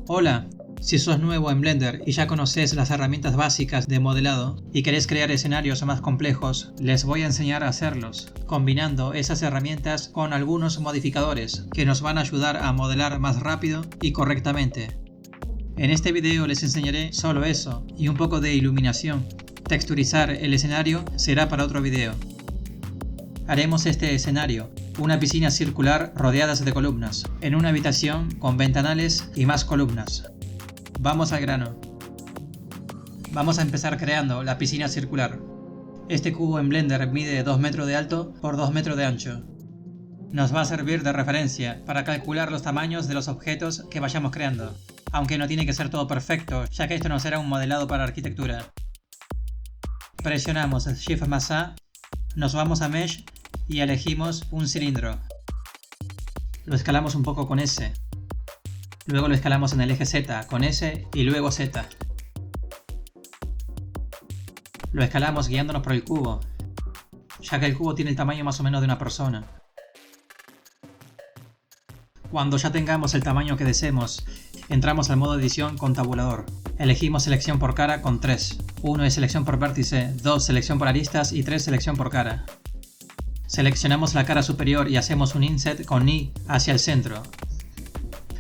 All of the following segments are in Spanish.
Hola, si sos nuevo en Blender y ya conoces las herramientas básicas de modelado y querés crear escenarios más complejos, les voy a enseñar a hacerlos, combinando esas herramientas con algunos modificadores que nos van a ayudar a modelar más rápido y correctamente. En este video les enseñaré solo eso y un poco de iluminación. Texturizar el escenario será para otro video. Haremos este escenario, una piscina circular rodeada de columnas, en una habitación con ventanales y más columnas. Vamos al grano. Vamos a empezar creando la piscina circular. Este cubo en Blender mide 2 metros de alto por 2 metros de ancho. Nos va a servir de referencia para calcular los tamaños de los objetos que vayamos creando, aunque no tiene que ser todo perfecto, ya que esto no será un modelado para arquitectura. Presionamos Shift más A, nos vamos a Mesh y elegimos un cilindro. Lo escalamos un poco con S. Luego lo escalamos en el eje Z con S y luego Z. Lo escalamos guiándonos por el cubo, ya que el cubo tiene el tamaño más o menos de una persona. Cuando ya tengamos el tamaño que deseemos, entramos al modo edición con tabulador. Elegimos selección por cara con 3. 1 es selección por vértice, 2 selección por aristas y 3 selección por cara. Seleccionamos la cara superior y hacemos un inset con I hacia el centro.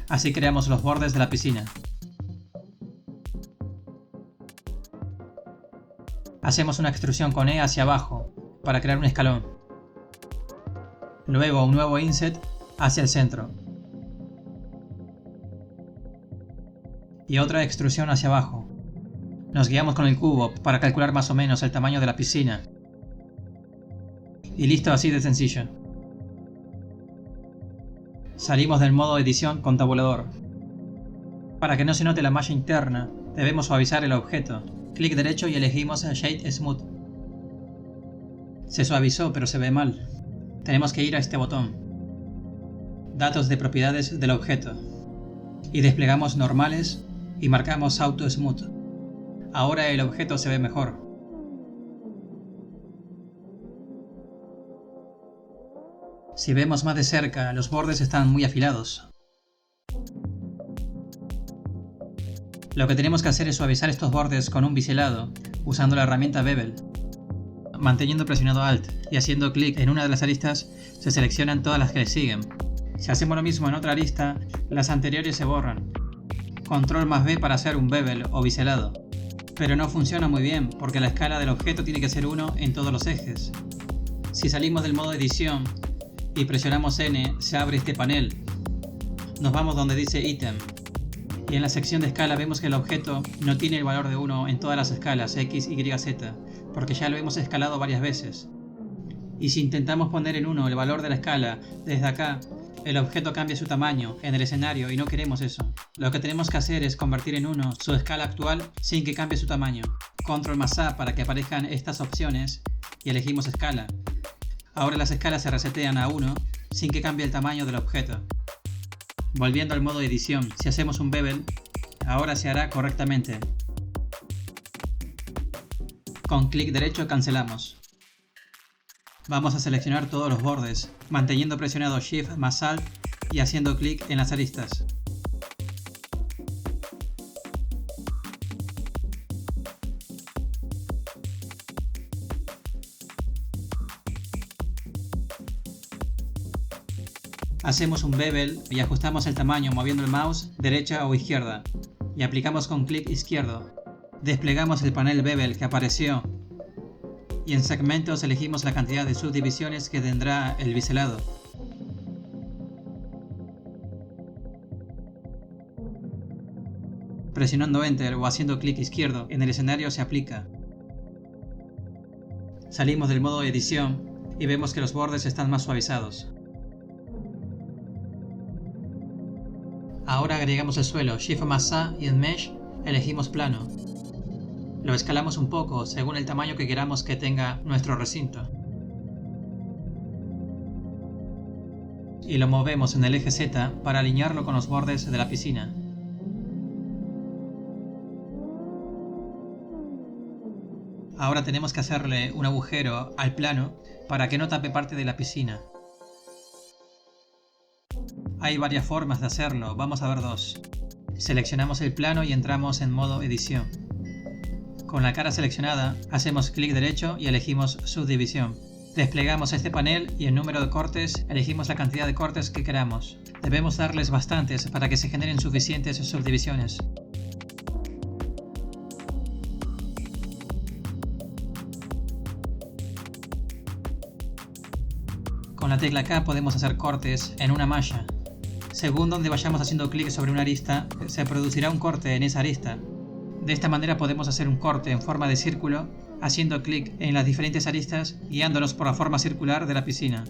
Así creamos los bordes de la piscina. Hacemos una extrusión con E hacia abajo para crear un escalón. Luego un nuevo inset hacia el centro. Y otra extrusión hacia abajo. Nos guiamos con el cubo para calcular más o menos el tamaño de la piscina. Y listo, así de sencillo. Salimos del modo edición con tabulador. Para que no se note la malla interna, debemos suavizar el objeto. Clic derecho y elegimos Shade Smooth. Se suavizó, pero se ve mal. Tenemos que ir a este botón. Datos de propiedades del objeto. Y desplegamos normales y marcamos Auto Smooth. Ahora el objeto se ve mejor. Si vemos más de cerca, los bordes están muy afilados. Lo que tenemos que hacer es suavizar estos bordes con un biselado, usando la herramienta Bevel. Manteniendo presionado Alt y haciendo clic en una de las aristas, se seleccionan todas las que le siguen. Si hacemos lo mismo en otra arista, las anteriores se borran. Control más B para hacer un bevel o biselado. Pero no funciona muy bien porque la escala del objeto tiene que ser 1 en todos los ejes. Si salimos del modo edición y presionamos N, se abre este panel. Nos vamos donde dice Item. Y en la sección de escala vemos que el objeto no tiene el valor de 1 en todas las escalas X, Y, Z, porque ya lo hemos escalado varias veces. Y si intentamos poner en 1 el valor de la escala desde acá, el objeto cambia su tamaño en el escenario y no queremos eso. Lo que tenemos que hacer es convertir en 1 su escala actual sin que cambie su tamaño. Control más A para que aparezcan estas opciones y elegimos escala. Ahora las escalas se resetean a 1 sin que cambie el tamaño del objeto. Volviendo al modo edición, si hacemos un bevel, ahora se hará correctamente. Con clic derecho cancelamos. Vamos a seleccionar todos los bordes, manteniendo presionado Shift más Alt y haciendo clic en las aristas. Hacemos un bevel y ajustamos el tamaño moviendo el mouse derecha o izquierda y aplicamos con clic izquierdo. Desplegamos el panel bevel que apareció y en segmentos elegimos la cantidad de subdivisiones que tendrá el biselado. Presionando Enter o haciendo clic izquierdo en el escenario se aplica. Salimos del modo edición y vemos que los bordes están más suavizados. Ahora agregamos el suelo, Shift más A y en Mesh elegimos plano. Lo escalamos un poco según el tamaño que queramos que tenga nuestro recinto. Y lo movemos en el eje Z para alinearlo con los bordes de la piscina. Ahora tenemos que hacerle un agujero al plano para que no tape parte de la piscina. Hay varias formas de hacerlo, vamos a ver dos. Seleccionamos el plano y entramos en modo edición. Con la cara seleccionada, hacemos clic derecho y elegimos subdivisión. Desplegamos este panel y en número de cortes elegimos la cantidad de cortes que queramos. Debemos darles bastantes para que se generen suficientes subdivisiones. Con la tecla K podemos hacer cortes en una malla. Según donde vayamos haciendo clic sobre una arista, se producirá un corte en esa arista. De esta manera podemos hacer un corte en forma de círculo, haciendo clic en las diferentes aristas, guiándonos por la forma circular de la piscina.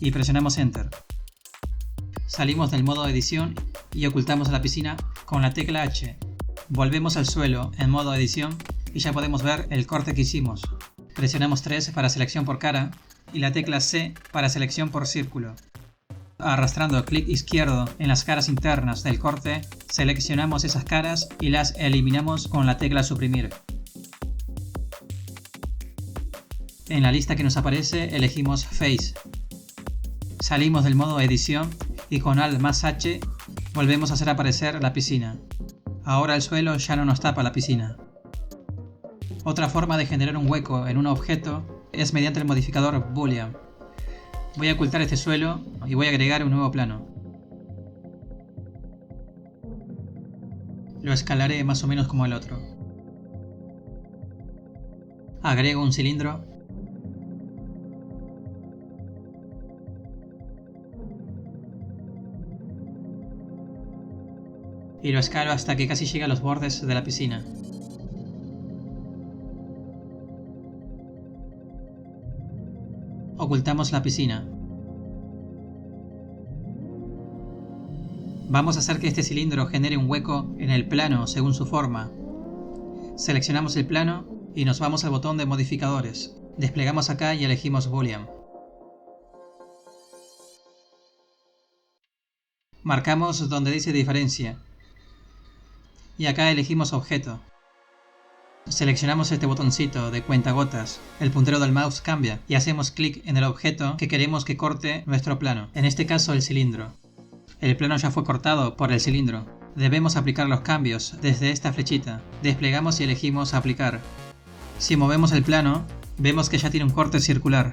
Y presionamos Enter. Salimos del modo edición y ocultamos la piscina con la tecla H. Volvemos al suelo en modo edición y ya podemos ver el corte que hicimos. Presionamos 3 para selección por cara y la tecla C para selección por círculo. Arrastrando clic izquierdo en las caras internas del corte, seleccionamos esas caras y las eliminamos con la tecla suprimir. En la lista que nos aparece elegimos Face. Salimos del modo edición y con Alt más H volvemos a hacer aparecer la piscina. Ahora el suelo ya no nos tapa la piscina. Otra forma de generar un hueco en un objeto es mediante el modificador Boolean. Voy a ocultar este suelo y voy a agregar un nuevo plano. Lo escalaré más o menos como el otro. Agrego un cilindro. Y lo escalo hasta que casi llega a los bordes de la piscina. Ocultamos la piscina. Vamos a hacer que este cilindro genere un hueco en el plano según su forma. Seleccionamos el plano y nos vamos al botón de modificadores. Desplegamos acá y elegimos Boolean. Marcamos donde dice diferencia. Y acá elegimos objeto. Seleccionamos este botoncito de cuentagotas, el puntero del mouse cambia y hacemos clic en el objeto que queremos que corte nuestro plano, en este caso el cilindro. El plano ya fue cortado por el cilindro. Debemos aplicar los cambios desde esta flechita. Desplegamos y elegimos aplicar. Si movemos el plano, vemos que ya tiene un corte circular.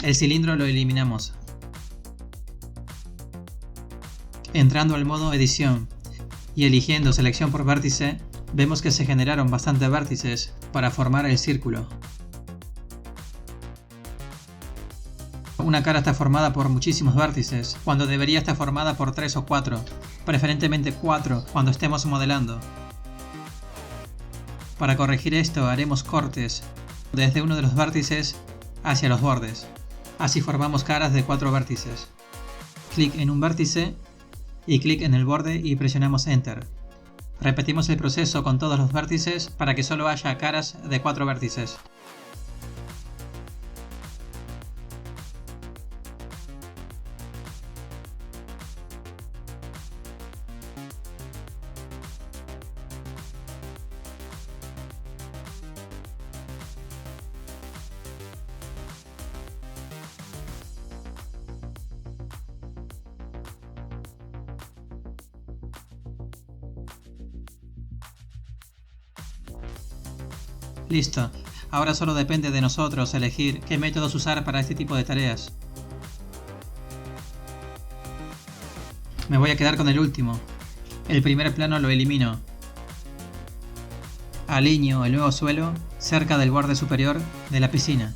El cilindro lo eliminamos. Entrando al modo edición y eligiendo selección por vértice, vemos que se generaron bastantes vértices para formar el círculo. Una cara está formada por muchísimos vértices, cuando debería estar formada por 3 o 4, preferentemente 4 cuando estemos modelando. Para corregir esto haremos cortes desde uno de los vértices hacia los bordes. Así formamos caras de 4 vértices. Clic en un vértice y clic en el borde y presionamos Enter. Repetimos el proceso con todos los vértices para que solo haya caras de 4 vértices. Listo, ahora solo depende de nosotros elegir qué métodos usar para este tipo de tareas. Me voy a quedar con el último. El primer plano lo elimino. Alineo el nuevo suelo cerca del borde superior de la piscina.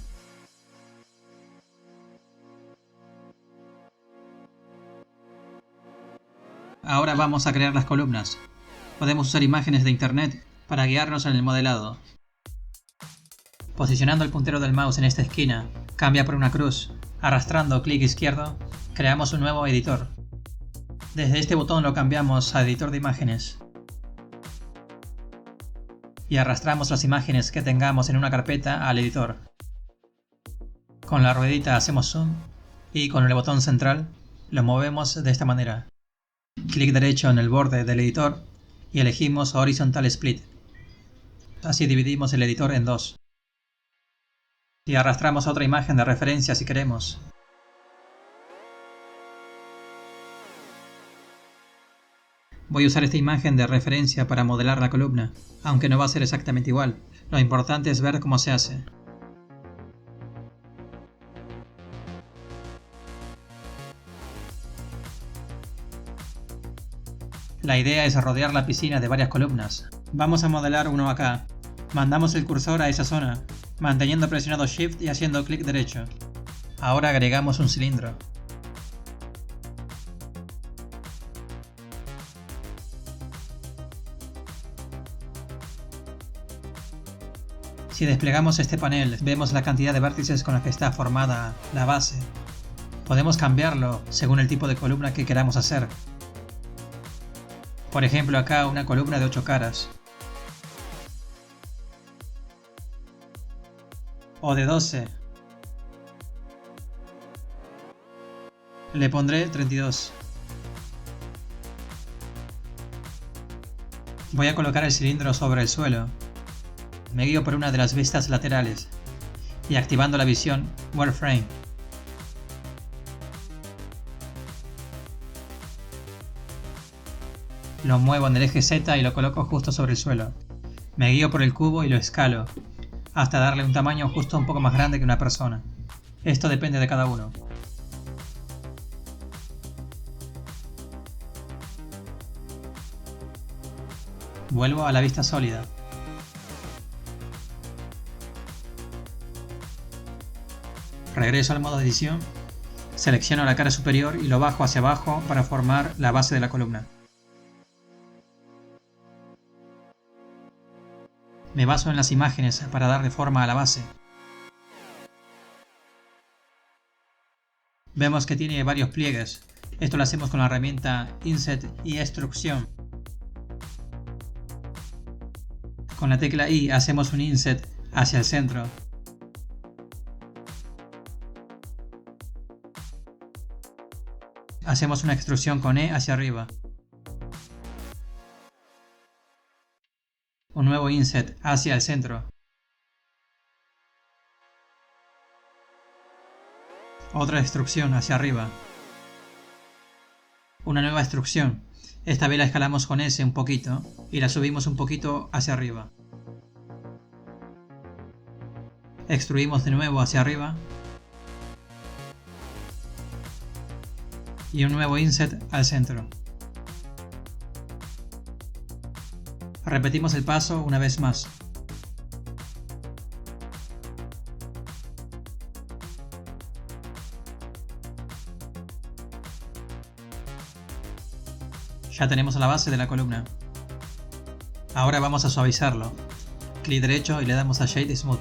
Ahora vamos a crear las columnas. Podemos usar imágenes de internet para guiarnos en el modelado. Posicionando el puntero del mouse en esta esquina, cambia por una cruz. Arrastrando clic izquierdo, creamos un nuevo editor. Desde este botón lo cambiamos a editor de imágenes. Y arrastramos las imágenes que tengamos en una carpeta al editor. Con la ruedita hacemos zoom y con el botón central lo movemos de esta manera. Clic derecho en el borde del editor y elegimos Horizontal Split. Así dividimos el editor en dos. Y arrastramos otra imagen de referencia si queremos. Voy a usar esta imagen de referencia para modelar la columna, aunque no va a ser exactamente igual. Lo importante es ver cómo se hace. La idea es rodear la piscina de varias columnas. Vamos a modelar uno acá. Mandamos el cursor a esa zona, manteniendo presionado Shift y haciendo clic derecho. Ahora agregamos un cilindro. Si desplegamos este panel, vemos la cantidad de vértices con la que está formada la base. Podemos cambiarlo según el tipo de columna que queramos hacer. Por ejemplo, acá una columna de 8 caras. O de 12. Le pondré 32. Voy a colocar el cilindro sobre el suelo. Me guío por una de las vistas laterales y activando la visión Wireframe. Lo muevo en el eje Z y lo coloco justo sobre el suelo. Me guío por el cubo y lo escalo, hasta darle un tamaño justo un poco más grande que una persona. Esto depende de cada uno. Vuelvo a la vista sólida. Regreso al modo edición, selecciono la cara superior y lo bajo hacia abajo para formar la base de la columna. Me baso en las imágenes para darle forma a la base. Vemos que tiene varios pliegues. Esto lo hacemos con la herramienta Inset y Extrusión. Con la tecla I hacemos un inset hacia el centro. Hacemos una extrusión con E hacia arriba. Un nuevo inset hacia el centro. Otra extrusión hacia arriba. Una nueva extrusión. Esta vez la escalamos con S un poquito y la subimos un poquito hacia arriba. Extruimos de nuevo hacia arriba. Y un nuevo inset al centro. Repetimos el paso una vez más. Ya tenemos la base de la columna. Ahora vamos a suavizarlo. Clic derecho y le damos a Shade Smooth.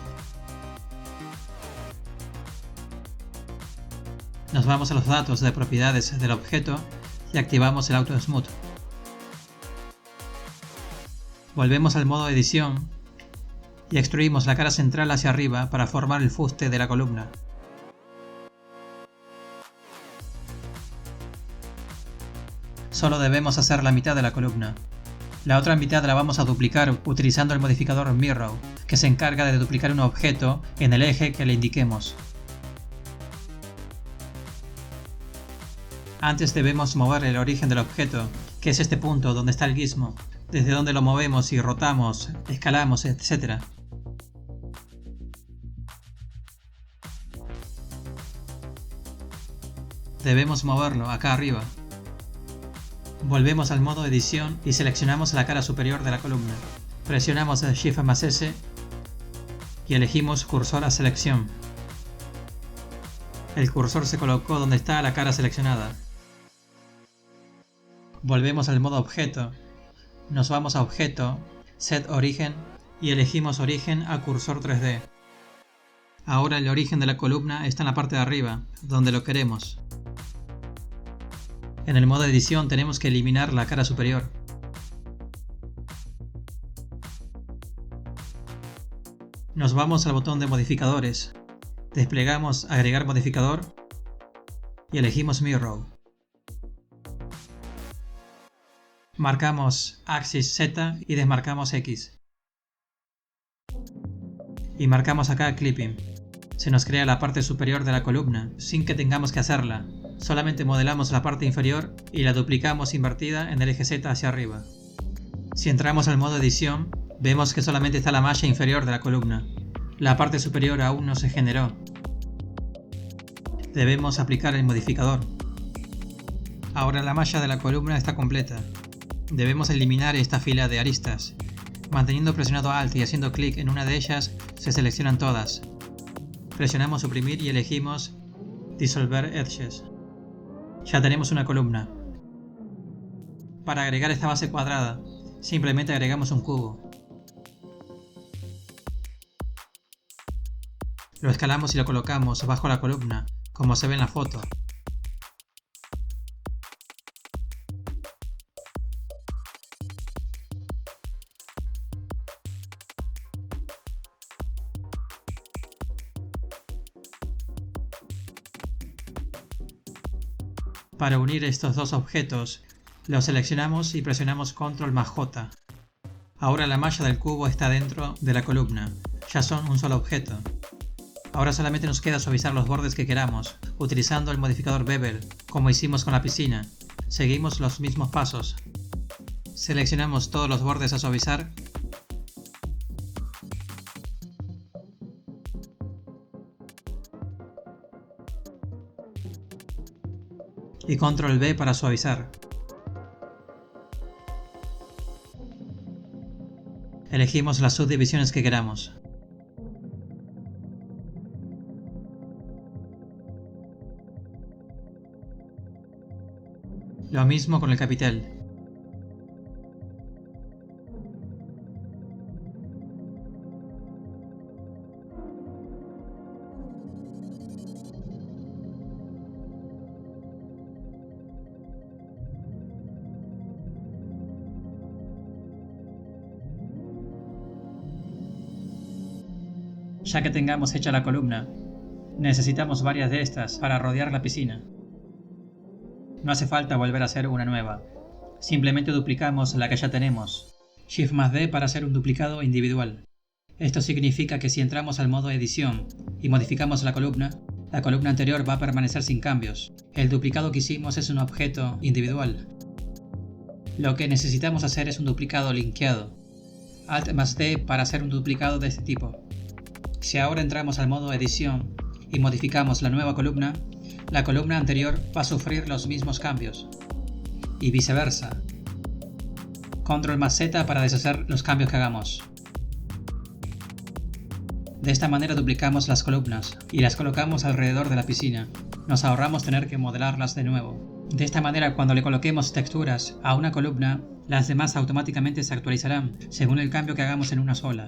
Nos vamos a los datos de propiedades del objeto y activamos el Auto Smooth. Volvemos al modo edición y extruimos la cara central hacia arriba para formar el fuste de la columna. Solo debemos hacer la mitad de la columna. La otra mitad la vamos a duplicar utilizando el modificador Mirror, que se encarga de duplicar un objeto en el eje que le indiquemos. Antes debemos mover el origen del objeto, que es este punto donde está el gizmo, desde donde lo movemos y rotamos, escalamos, etc. Debemos moverlo acá arriba. Volvemos al modo edición y seleccionamos la cara superior de la columna. Presionamos el Shift más S y elegimos cursor a selección. El cursor se colocó donde está la cara seleccionada. Volvemos al modo objeto. Nos vamos a objeto, set origen y elegimos origen a cursor 3D. Ahora el origen de la columna está en la parte de arriba, donde lo queremos. En el modo edición tenemos que eliminar la cara superior. Nos vamos al botón de modificadores. Desplegamos agregar modificador y elegimos Mirror. Marcamos Axis Z y desmarcamos X. Y marcamos acá Clipping. Se nos crea la parte superior de la columna, sin que tengamos que hacerla. Solamente modelamos la parte inferior y la duplicamos invertida en el eje Z hacia arriba. Si entramos al modo edición, vemos que solamente está la malla inferior de la columna. La parte superior aún no se generó. Debemos aplicar el modificador. Ahora la malla de la columna está completa. Debemos eliminar esta fila de aristas. Manteniendo presionado Alt y haciendo clic en una de ellas, se seleccionan todas. Presionamos suprimir y elegimos Disolver Edges. Ya tenemos una columna. Para agregar esta base cuadrada, simplemente agregamos un cubo. Lo escalamos y lo colocamos bajo la columna, como se ve en la foto. Para unir estos dos objetos, los seleccionamos y presionamos Ctrl más J. Ahora la malla del cubo está dentro de la columna, ya son un solo objeto. Ahora solamente nos queda suavizar los bordes que queramos, utilizando el modificador Bevel, como hicimos con la piscina. Seguimos los mismos pasos. Seleccionamos todos los bordes a suavizar. Y Ctrl V para suavizar. Elegimos las subdivisiones que queramos. Lo mismo con el capitel. Ya que tengamos hecha la columna, necesitamos varias de estas para rodear la piscina. No hace falta volver a hacer una nueva, simplemente duplicamos la que ya tenemos. Shift más D para hacer un duplicado individual. Esto significa que si entramos al modo edición y modificamos la columna anterior va a permanecer sin cambios. El duplicado que hicimos es un objeto individual. Lo que necesitamos hacer es un duplicado linkeado. Alt más D para hacer un duplicado de este tipo. Si ahora entramos al modo edición y modificamos la nueva columna, la columna anterior va a sufrir los mismos cambios. Y viceversa. Ctrl más Z para deshacer los cambios que hagamos. De esta manera duplicamos las columnas y las colocamos alrededor de la piscina. Nos ahorramos tener que modelarlas de nuevo. De esta manera, cuando le coloquemos texturas a una columna, las demás automáticamente se actualizarán según el cambio que hagamos en una sola.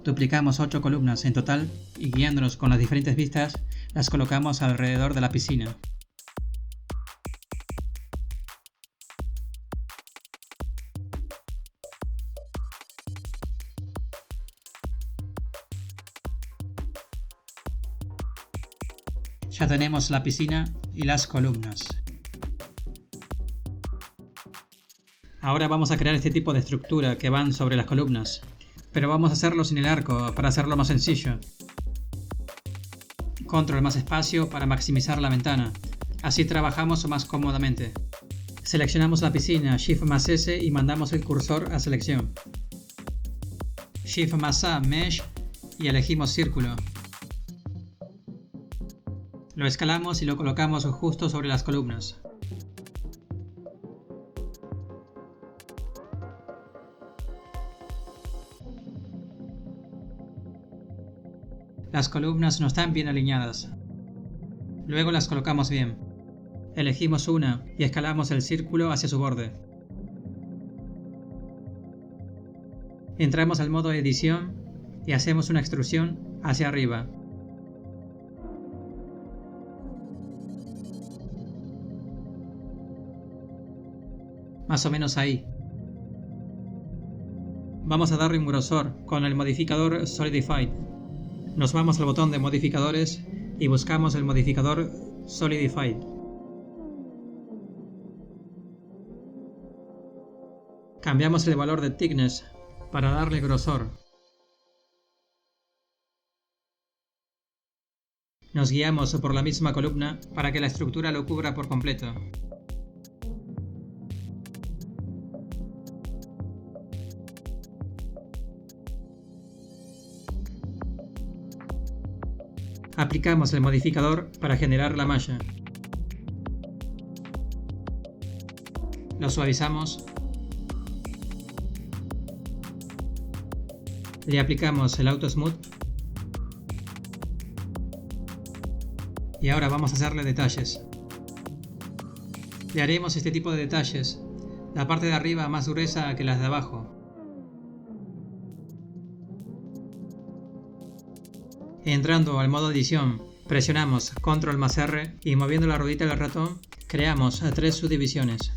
Duplicamos 8 columnas en total y guiándonos con las diferentes vistas, las colocamos alrededor de la piscina. Ya tenemos la piscina y las columnas. Ahora vamos a crear este tipo de estructura que van sobre las columnas. Pero vamos a hacerlo sin el arco para hacerlo más sencillo. Control más espacio para maximizar la ventana. Así trabajamos más cómodamente. Seleccionamos la piscina, Shift más S y mandamos el cursor a selección. Shift más A, Mesh y elegimos círculo. Lo escalamos y lo colocamos justo sobre las columnas. Las columnas no están bien alineadas. Luego las colocamos bien. Elegimos una y escalamos el círculo hacia su borde. Entramos al modo edición y hacemos una extrusión hacia arriba. Más o menos ahí. Vamos a darle un grosor con el modificador Solidify. Nos vamos al botón de modificadores y buscamos el modificador Solidify. Cambiamos el valor de thickness para darle grosor. Nos guiamos por la misma columna para que la estructura lo cubra por completo. Aplicamos el modificador para generar la malla. Lo suavizamos. Le aplicamos el Auto Smooth. Y ahora vamos a hacerle detalles. Le haremos este tipo de detalles. La parte de arriba más gruesa que las de abajo. Entrando al modo edición, presionamos Control más R y moviendo la ruedita del ratón, creamos 3 subdivisiones.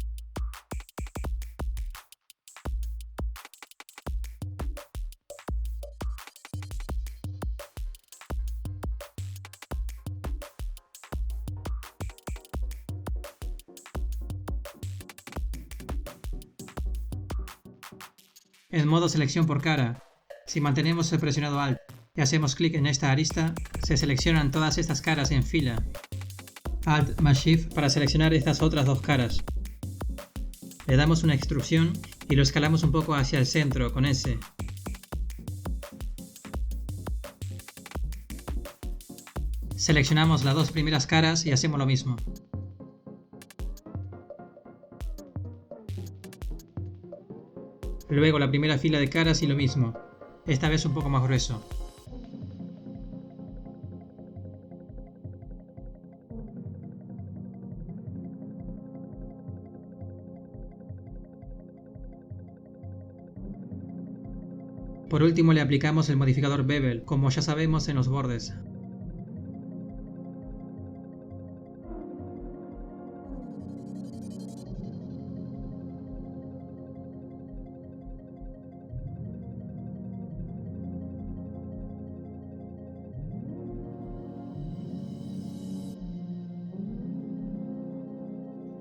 En modo selección por cara, si mantenemos presionado Alt y hacemos clic en esta arista, se seleccionan todas estas caras en fila. Alt más Shift para seleccionar estas otras 2 caras. Le damos una extrusión y lo escalamos un poco hacia el centro con S. Seleccionamos las 2 primeras caras y hacemos lo mismo. Luego la primera fila de caras y lo mismo, esta vez un poco más grueso. Por último le aplicamos el modificador Bevel, como ya sabemos en los bordes.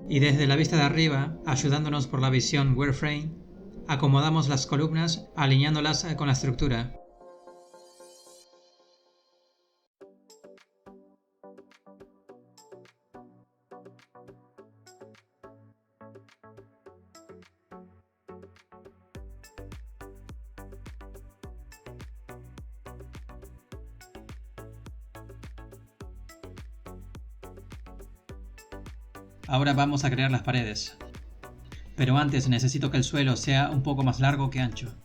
Y desde la vista de arriba, ayudándonos por la visión wireframe, acomodamos las columnas alineándolas con la estructura. Ahora vamos a crear las paredes. Pero antes necesito que el suelo sea un poco más largo que ancho.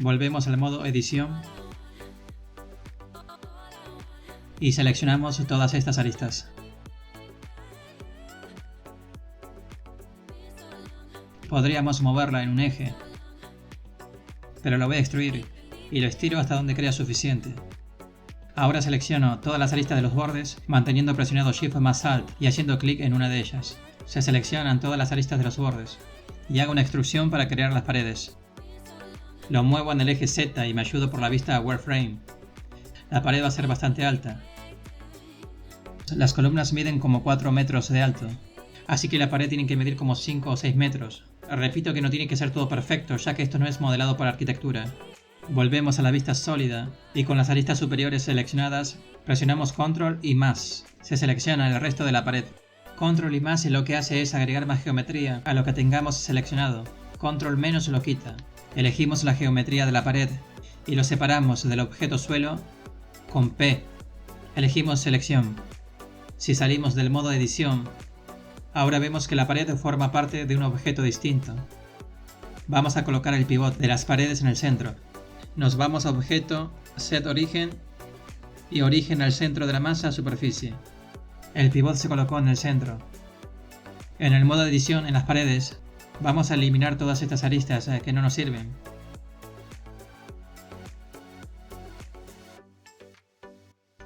Volvemos al modo edición y seleccionamos todas estas aristas. Podríamos moverla en un eje, pero lo voy a extruir y lo estiro hasta donde crea suficiente. Ahora selecciono todas las aristas de los bordes, manteniendo presionado Shift más Alt y haciendo clic en una de ellas. Se seleccionan todas las aristas de los bordes y hago una extrusión para crear las paredes. Lo muevo en el eje Z y me ayudo por la vista wireframe. La pared va a ser bastante alta. Las columnas miden como 4 metros de alto, así que la pared tiene que medir como 5 o 6 metros. Repito que no tiene que ser todo perfecto, ya que esto no es modelado para arquitectura. Volvemos a la vista sólida y con las aristas superiores seleccionadas, presionamos Control y más. Se selecciona el resto de la pared. Control y más lo que hace es agregar más geometría a lo que tengamos seleccionado. Control menos lo quita. Elegimos la geometría de la pared y lo separamos del objeto suelo con P. Elegimos selección. Si salimos del modo edición, ahora vemos que la pared forma parte de un objeto distinto. Vamos a colocar el pivot de las paredes en el centro. Nos vamos a objeto, set origen y origen al centro de la masa a superficie. El pivot se colocó en el centro. En el modo edición en las paredes, vamos a eliminar todas estas aristas que no nos sirven.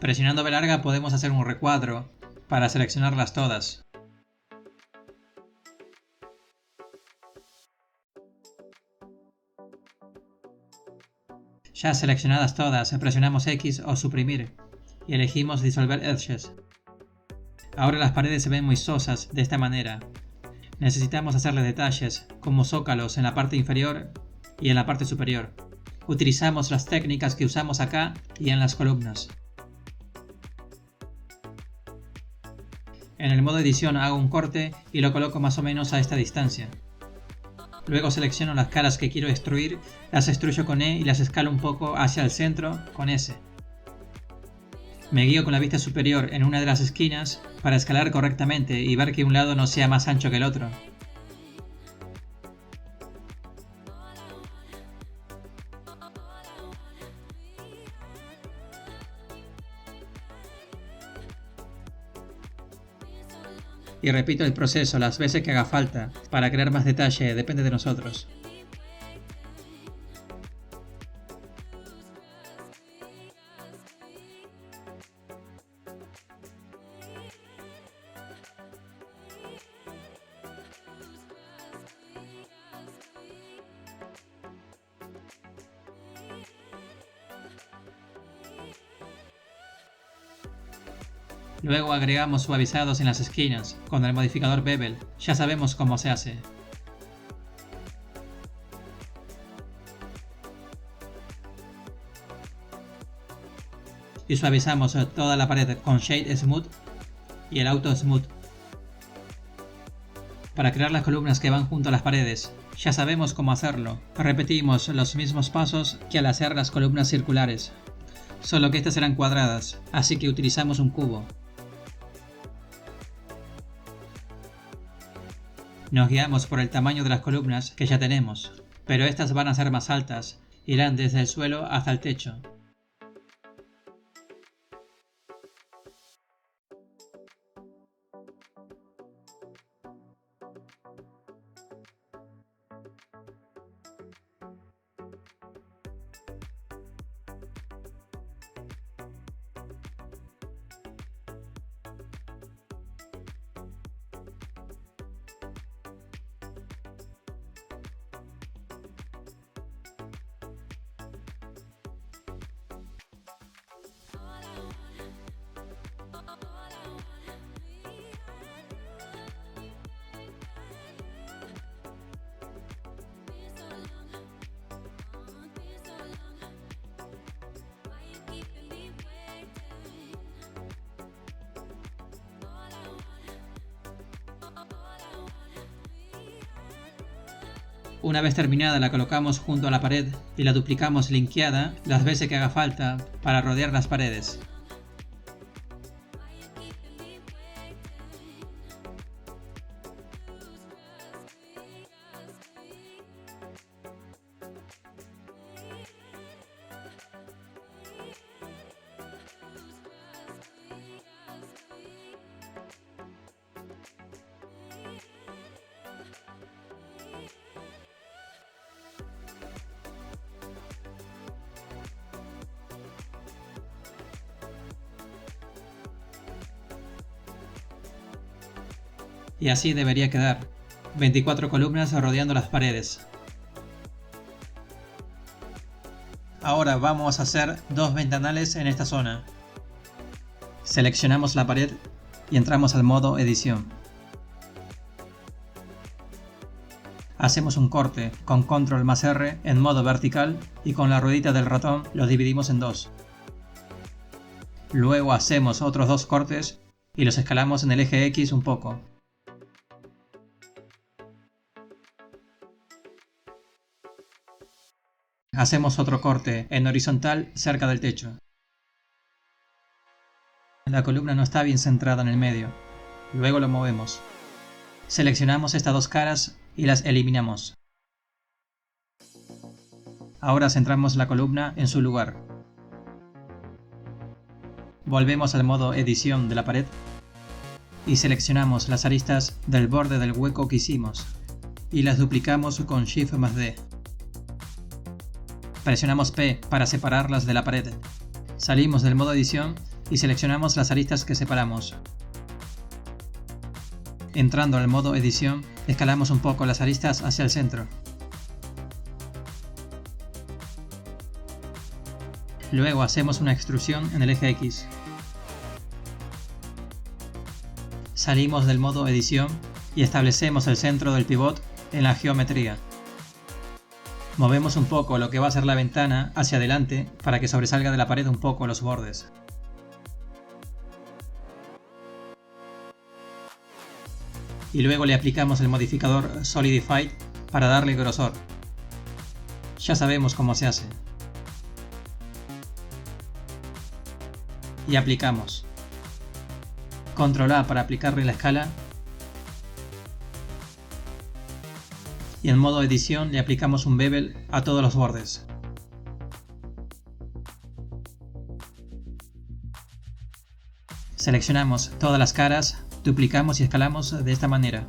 Presionando B larga podemos hacer un recuadro para seleccionarlas todas. Ya seleccionadas todas, presionamos X o suprimir y elegimos disolver edges. Ahora las paredes se ven muy sosas de esta manera, necesitamos hacerle detalles, como zócalos en la parte inferior y en la parte superior. Utilizamos las técnicas que usamos acá y en las columnas. En el modo edición hago un corte y lo coloco más o menos a esta distancia. Luego selecciono las caras que quiero extruir, las extruyo con E y las escalo un poco hacia el centro con S. Me guío con la vista superior en una de las esquinas para escalar correctamente y ver que un lado no sea más ancho que el otro. Y repito el proceso las veces que haga falta para crear más detalle, depende de nosotros. Luego agregamos suavizados en las esquinas con el modificador Bevel, ya sabemos cómo se hace. Y suavizamos toda la pared con Shade Smooth y el Auto Smooth. Para crear las columnas que van junto a las paredes, ya sabemos cómo hacerlo. Repetimos los mismos pasos que al hacer las columnas circulares, solo que estas serán cuadradas, así que utilizamos un cubo. Nos guiamos por el tamaño de las columnas que ya tenemos, pero estas van a ser más altas, irán desde el suelo hasta el techo. Una vez terminada la colocamos junto a la pared y la duplicamos linkeada las veces que haga falta para rodear las paredes. Y así debería quedar, 24 columnas rodeando las paredes. Ahora vamos a hacer dos ventanales en esta zona. Seleccionamos la pared y entramos al modo edición. Hacemos un corte con Control más R en modo vertical y con la ruedita del ratón los dividimos en dos. Luego hacemos otros dos cortes y los escalamos en el eje X un poco. Hacemos otro corte en horizontal cerca del techo. La columna no está bien centrada en el medio. Luego lo movemos. Seleccionamos estas dos caras y las eliminamos. Ahora centramos la columna en su lugar. Volvemos al modo edición de la pared y seleccionamos las aristas del borde del hueco que hicimos y las duplicamos con Shift más D. Presionamos P para separarlas de la pared. Salimos del modo edición y seleccionamos las aristas que separamos. Entrando al modo edición, escalamos un poco las aristas hacia el centro. Luego hacemos una extrusión en el eje X. Salimos del modo edición y establecemos el centro del pivot en la geometría. Movemos un poco lo que va a ser la ventana hacia adelante para que sobresalga de la pared un poco los bordes. Y luego le aplicamos el modificador Solidify para darle grosor. Ya sabemos cómo se hace. Y aplicamos. Control A para aplicarle la escala. Y en modo edición le aplicamos un bevel a todos los bordes. Seleccionamos todas las caras, duplicamos y escalamos de esta manera.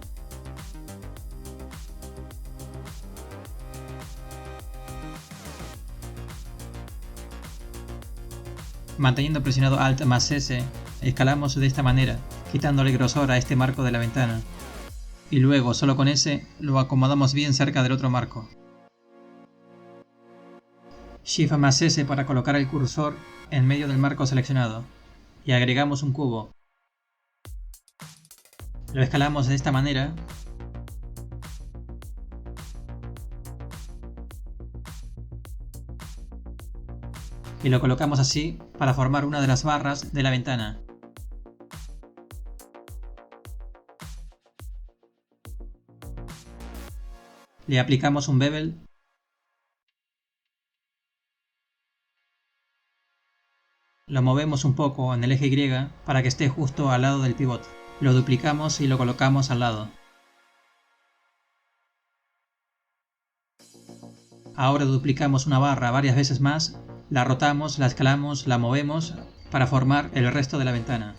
Manteniendo presionado Alt más S, escalamos de esta manera, quitándole grosor a este marco de la ventana. Y luego, solo con S, lo acomodamos bien cerca del otro marco. Shift más S para colocar el cursor en medio del marco seleccionado. Y agregamos un cubo. Lo escalamos de esta manera. Y lo colocamos así para formar una de las barras de la ventana. Le aplicamos un bevel. Lo movemos un poco en el eje Y para que esté justo al lado del pivot. Lo duplicamos y lo colocamos al lado. Ahora duplicamos una barra varias veces más, la rotamos, la escalamos, la movemos para formar el resto de la ventana.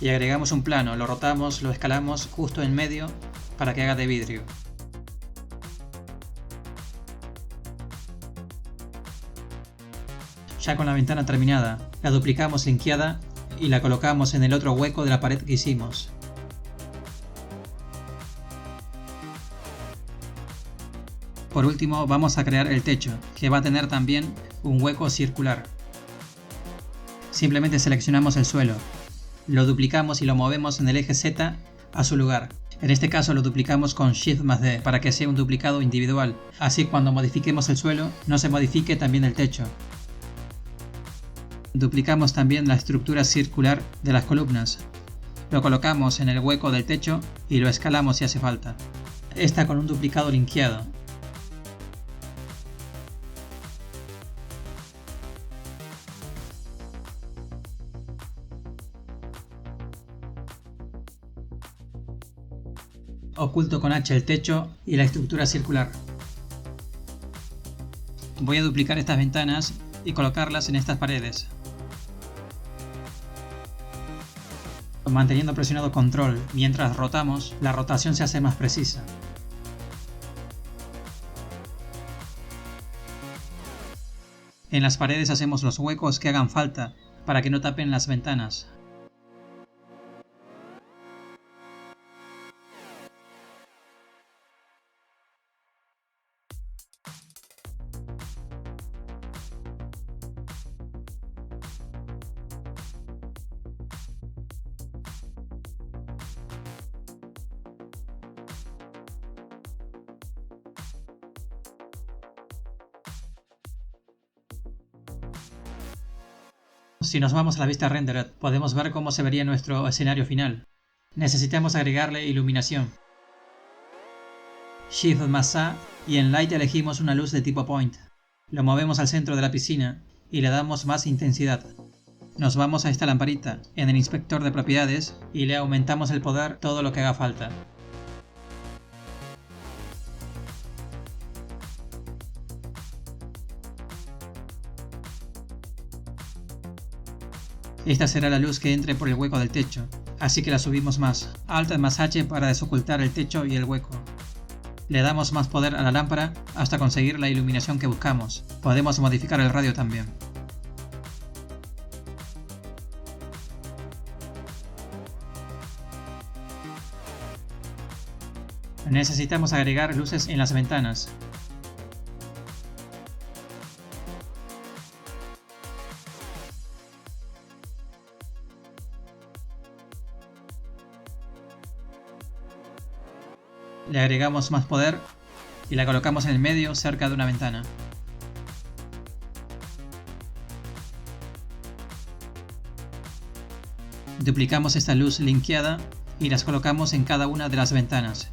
Y agregamos un plano, lo rotamos, lo escalamos justo en medio para que haga de vidrio. Ya con la ventana terminada, la duplicamos linkeada y la colocamos en el otro hueco de la pared que hicimos. Por último vamos a crear el techo, que va a tener también un hueco circular. Simplemente seleccionamos el suelo, lo duplicamos y lo movemos en el eje Z a su lugar. En este caso lo duplicamos con Shift más D para que sea un duplicado individual, así cuando modifiquemos el suelo no se modifique también el techo. Duplicamos también la estructura circular de las columnas. Lo colocamos en el hueco del techo y lo escalamos si hace falta. Esta con un duplicado linkeado. Oculto con H el techo y la estructura circular. Voy a duplicar estas ventanas y colocarlas en estas paredes. Manteniendo presionado control mientras rotamos, la rotación se hace más precisa. En las paredes hacemos los huecos que hagan falta para que no tapen las ventanas. Si nos vamos a la vista rendered, podemos ver cómo se vería nuestro escenario final. Necesitamos agregarle iluminación. Shift más A y en Light elegimos una luz de tipo Point. Lo movemos al centro de la piscina y le damos más intensidad. Nos vamos a esta lamparita en el inspector de propiedades y le aumentamos el poder todo lo que haga falta. Esta será la luz que entre por el hueco del techo, así que la subimos más. Alt más H para desocultar el techo y el hueco. Le damos más poder a la lámpara hasta conseguir la iluminación que buscamos. Podemos modificar el radio también. Necesitamos agregar luces en las ventanas. le agregamos más poder y la colocamos en el medio cerca de una ventana. Duplicamos esta luz linkeada y las colocamos en cada una de las ventanas.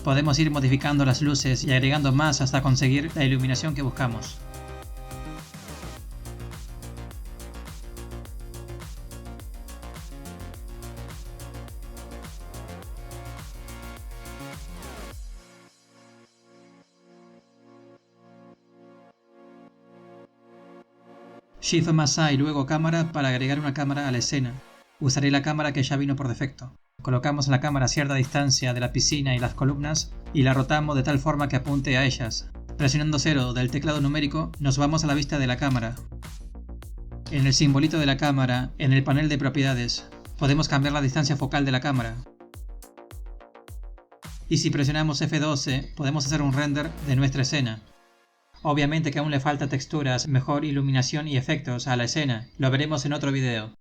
Podemos ir modificando las luces y agregando más hasta conseguir la iluminación que buscamos. Shift más A y luego cámara para agregar una cámara a la escena. Usaré la cámara que ya vino por defecto. Colocamos la cámara a cierta distancia de la piscina y las columnas y la rotamos de tal forma que apunte a ellas. Presionando 0 del teclado numérico nos vamos a la vista de la cámara. En el simbolito de la cámara, en el panel de propiedades, podemos cambiar la distancia focal de la cámara. Y si presionamos F12 podemos hacer un render de nuestra escena. Obviamente que aún le falta texturas, mejor iluminación y efectos a la escena, lo veremos en otro video.